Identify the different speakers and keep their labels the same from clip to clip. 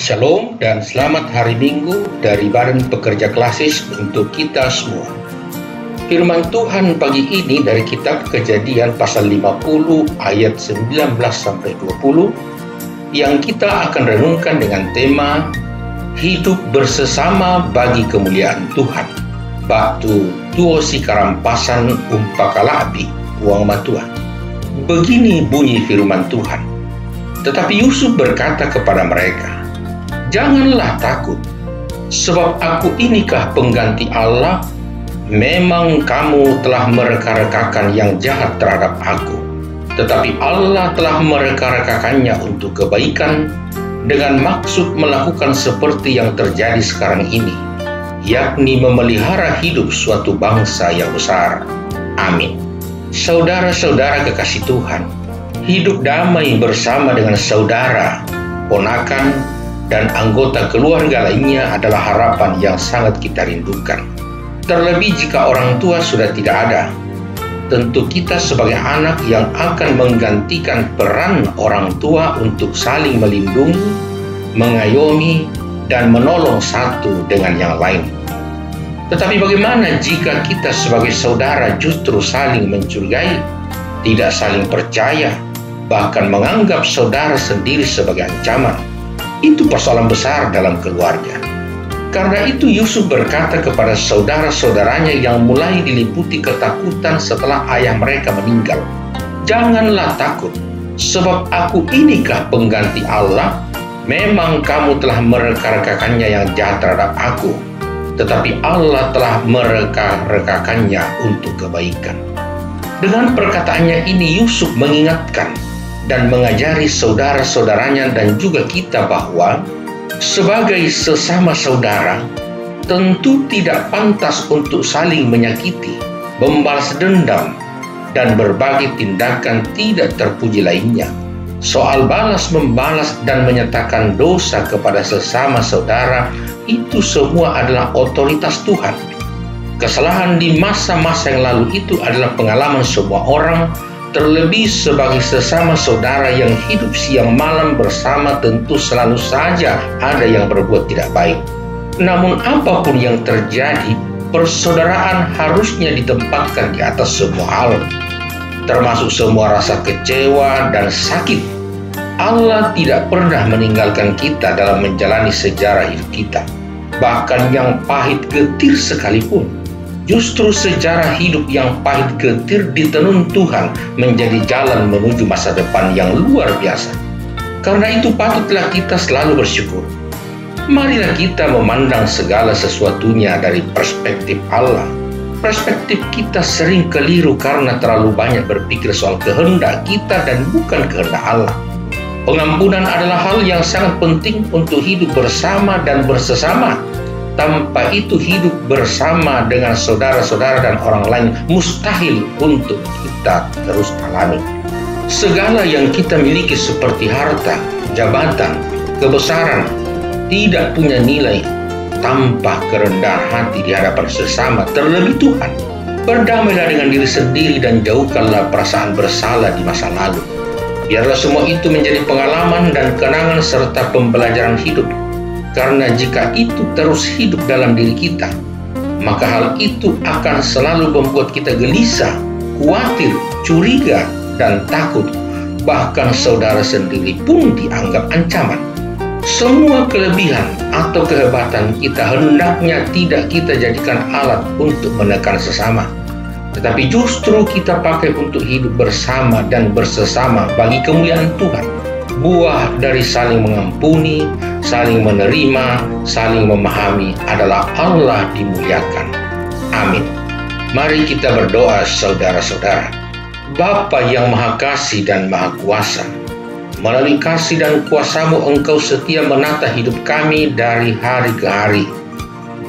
Speaker 1: Shalom dan selamat hari Minggu dari Badan Pekerja Klasis untuk kita semua. Firman Tuhan pagi ini dari kitab Kejadian pasal 50 ayat 19-20 yang kita akan renungkan dengan tema Hidup bersesama bagi kemuliaan Tuhan. Batu tuo si karampasan umpakalabi uang matua. Begini bunyi firman Tuhan. Tetapi Yusuf berkata kepada mereka, "Janganlah takut, sebab aku inikah pengganti Allah. Memang kamu telah mereka-rekakan yang jahat terhadap aku, tetapi Allah telah mereka-rekakannya untuk kebaikan dengan maksud melakukan seperti yang terjadi sekarang ini, yakni memelihara hidup suatu bangsa yang besar." Amin. Saudara-saudara kekasih Tuhan, hidup damai bersama dengan saudara, ponakan, dan anggota keluarga lainnya adalah harapan yang sangat kita rindukan. Terlebih jika orang tua sudah tidak ada, tentu kita sebagai anak yang akan menggantikan peran orang tua untuk saling melindungi, mengayomi, dan menolong satu dengan yang lain. Tetapi bagaimana jika kita sebagai saudara justru saling mencurigai, tidak saling percaya, bahkan menganggap saudara sendiri sebagai ancaman? Itu persoalan besar dalam keluarga. Karena itu Yusuf berkata kepada saudara-saudaranya yang mulai diliputi ketakutan setelah ayah mereka meninggal, "Janganlah takut, sebab aku inikah pengganti Allah. Memang kamu telah mereka-rekakannya yang jahat terhadap aku, tetapi Allah telah mereka-rekakannya untuk kebaikan." Dengan perkataannya ini Yusuf mengingatkan dan mengajari saudara-saudaranya dan juga kita bahwa sebagai sesama saudara tentu tidak pantas untuk saling menyakiti, membalas dendam, dan berbagai tindakan tidak terpuji lainnya. Soal balas-membalas dan menyatakan dosa kepada sesama saudara itu semua adalah otoritas Tuhan. Kesalahan di masa-masa yang lalu itu adalah pengalaman semua orang. Terlebih sebagai sesama saudara yang hidup siang malam bersama, tentu selalu saja ada yang berbuat tidak baik. Namun apapun yang terjadi, persaudaraan harusnya ditempatkan di atas semua hal, termasuk semua rasa kecewa dan sakit. Allah tidak pernah meninggalkan kita dalam menjalani sejarah hidup kita. Bahkan yang pahit getir sekalipun, justru sejarah hidup yang pahit getir ditenun Tuhan menjadi jalan menuju masa depan yang luar biasa. Karena itu patutlah kita selalu bersyukur. Marilah kita memandang segala sesuatunya dari perspektif Allah. Perspektif kita sering keliru karena terlalu banyak berpikir soal kehendak kita dan bukan kehendak Allah. Pengampunan adalah hal yang sangat penting untuk hidup bersama dan bersesama. Tanpa itu hidup bersama dengan saudara-saudara dan orang lain mustahil untuk kita terus alami. Segala yang kita miliki seperti harta, jabatan, kebesaran tidak punya nilai tanpa kerendahan hati di hadapan sesama, terlebih Tuhan. Berdamailah dengan diri sendiri dan jauhkanlah perasaan bersalah di masa lalu. Biarlah semua itu menjadi pengalaman dan kenangan serta pembelajaran hidup. Karena jika itu terus hidup dalam diri kita, maka hal itu akan selalu membuat kita gelisah, khawatir, curiga, dan takut. Bahkan saudara sendiri pun dianggap ancaman. Semua kelebihan atau kehebatan kita hendaknya tidak kita jadikan alat untuk menekan sesama, tetapi justru kita pakai untuk hidup bersama dan bersesama bagi kemuliaan Tuhan. Buah dari saling mengampuni, saling menerima, saling memahami adalah Allah dimuliakan. Amin. Mari kita berdoa saudara-saudara. Bapa yang Maha Kasih dan Maha Kuasa, melalui kasih dan kuasa-Mu Engkau setia menata hidup kami dari hari ke hari,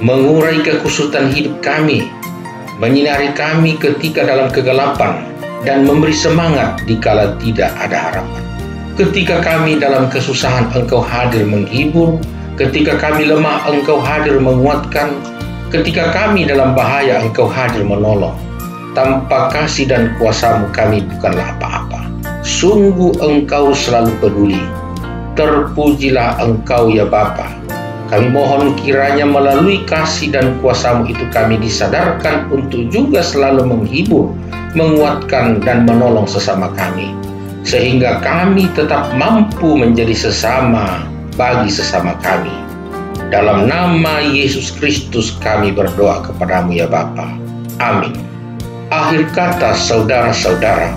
Speaker 1: mengurai kekusutan hidup kami, menyinari kami ketika dalam kegelapan, dan memberi semangat dikala tidak ada harapan. Ketika kami dalam kesusahan Engkau hadir menghibur, ketika kami lemah Engkau hadir menguatkan, ketika kami dalam bahaya Engkau hadir menolong. Tanpa kasih dan kuasa-Mu kami bukanlah apa-apa. Sungguh Engkau selalu peduli. Terpujilah Engkau ya Bapa. Kami mohon kiranya melalui kasih dan kuasa-Mu itu kami disadarkan untuk juga selalu menghibur, menguatkan dan menolong sesama kami, sehingga kami tetap mampu menjadi sesama bagi sesama kami. Dalam nama Yesus Kristus kami berdoa kepadamu ya Bapa. Amin. Akhir kata saudara-saudara,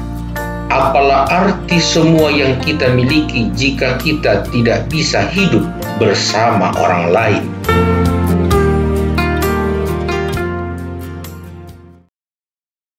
Speaker 1: apalah arti semua yang kita miliki jika kita tidak bisa hidup bersama orang lain?